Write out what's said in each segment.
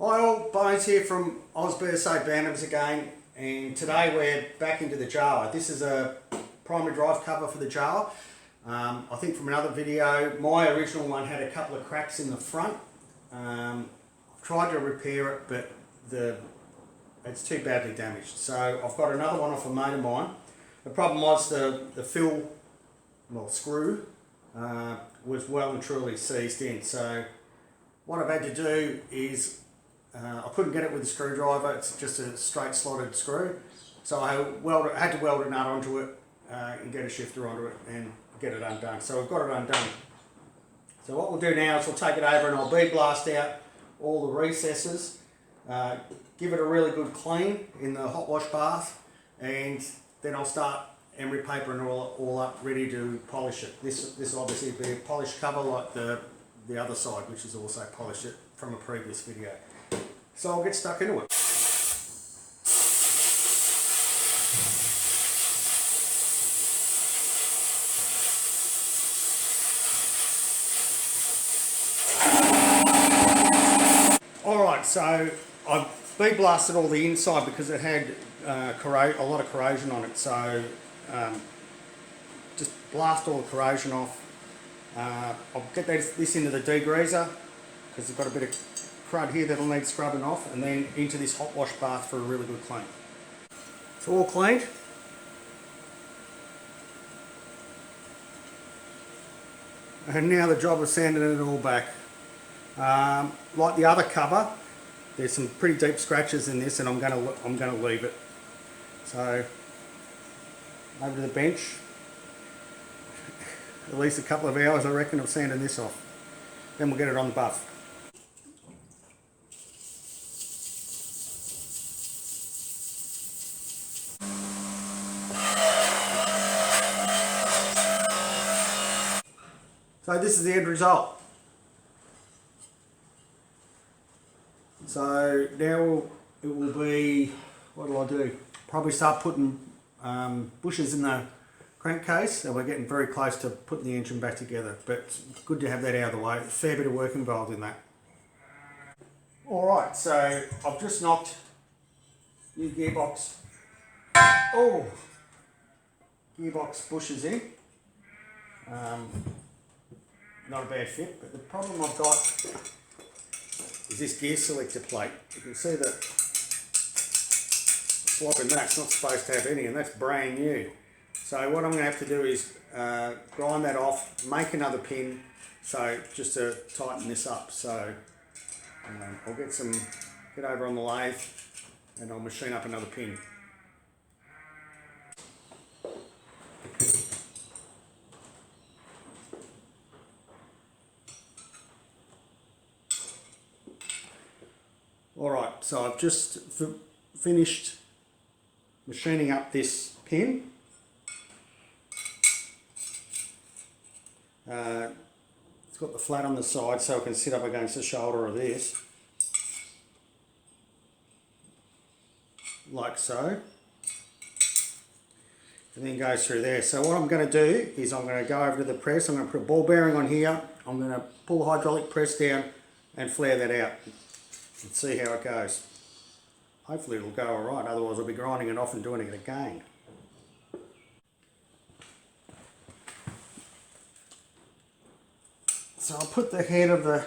Hi all, Bones here from OzBSA Bantams again, and today we're back into the Jawa. This is a primary drive cover for the Jawa. I think from another video, my original one had a couple of cracks in the front. I've tried to repair it, but it's too badly damaged. So I've got another one off a mate of mine. The problem was the screw was well and truly seized in. So what I've had to do is I couldn't get it with a screwdriver. It's just a straight slotted screw. So I had to weld a nut onto it and get a shifter onto it and get it undone. So I've got it undone. So what we'll do now is we'll take it over and I'll bead blast out all the recesses, give it a really good clean in the hot wash bath, and then I'll start emery papering it all up, ready to polish it. This will obviously be a polished cover like the other side, which is also polished it from a previous video. So I'll get stuck into it. Alright, so I've bead blasted all the inside because it had a lot of corrosion on it, so just blast all the corrosion off. I'll get this into the degreaser because it's got a bit of crud here that'll need scrubbing off, and then into this hot wash bath for a really good clean. It's all cleaned. And now the job of sanding it all back. Like the other cover, there's some pretty deep scratches in this, and I'm gonna leave it. So over to the bench. At least a couple of hours, I reckon, of sanding this off. Then we'll get it on the buff. So this is the end result. So now it will be, what do I do? Probably start putting bushes in the crankcase, so we're getting very close to putting the engine back together, but it's good to have that out of the way. A fair bit of work involved in that. Alright, so I've just knocked new gearbox bushes in. Not a bad fit, but the problem I've got is this gear selector plate. You can see the slop in that. It's not supposed to have any, and that's brand new. So what I'm going to have to do is grind that off, make another pin, so just to tighten this up. So I'll get over on the lathe and I'll machine up another pin. Alright, so I've just finished machining up this pin. It's got the flat on the side so it can sit up against the shoulder of this, like so, and then goes through there. So what I'm going to do is I'm going to go over to the press. I'm going to put a ball bearing on here. I'm going to pull the hydraulic press down and flare that out and see how it goes. Hopefully it'll go alright, otherwise I'll be grinding it off and doing it again. So I'll put the head of the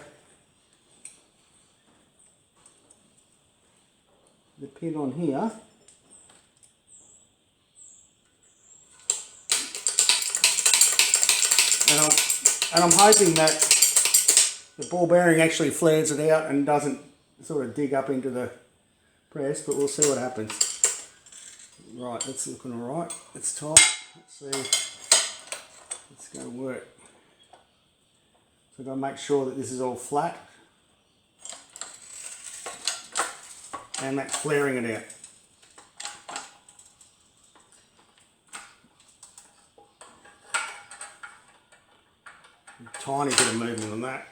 pin on here. And I'm hoping that the ball bearing actually flares it out and doesn't sort of dig up into the press, but we'll see what happens. Right, that's looking alright. It's tight. Let's see. It's going to work. So I've got to make sure that this is all flat, and that's flaring it out. A tiny bit of movement on that.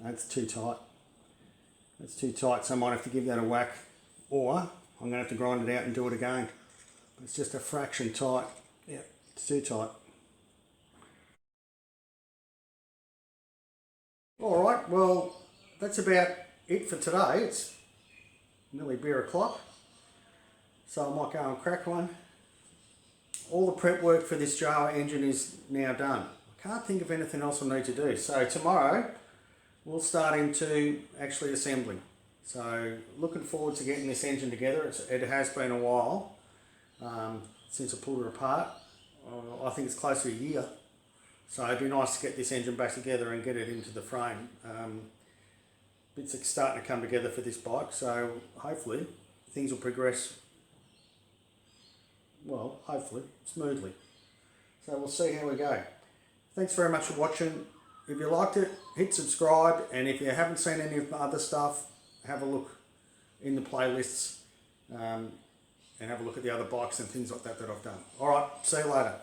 That's too tight. That's too tight, so I might have to give that a whack, or I'm going to have to grind it out and do it again. It's just a fraction tight. Yeah, it's too tight. Alright, well, that's about it for today. It's nearly beer o'clock, so I might go and crack one. All the prep work for this Jawa engine is now done. I can't think of anything else I need to do. So tomorrow we'll start into actually assembling. So looking forward to getting this engine together. It has been a while since I pulled it apart. I think it's close to a year. So it'd be nice to get this engine back together and get it into the frame. Bits are starting to come together for this bike, so hopefully things will progress, well, hopefully, smoothly. So we'll see how we go. Thanks very much for watching. If you liked it, hit subscribe, and if you haven't seen any of my other stuff, have a look in the playlists and have a look at the other bikes and things like that I've done. Alright, see you later.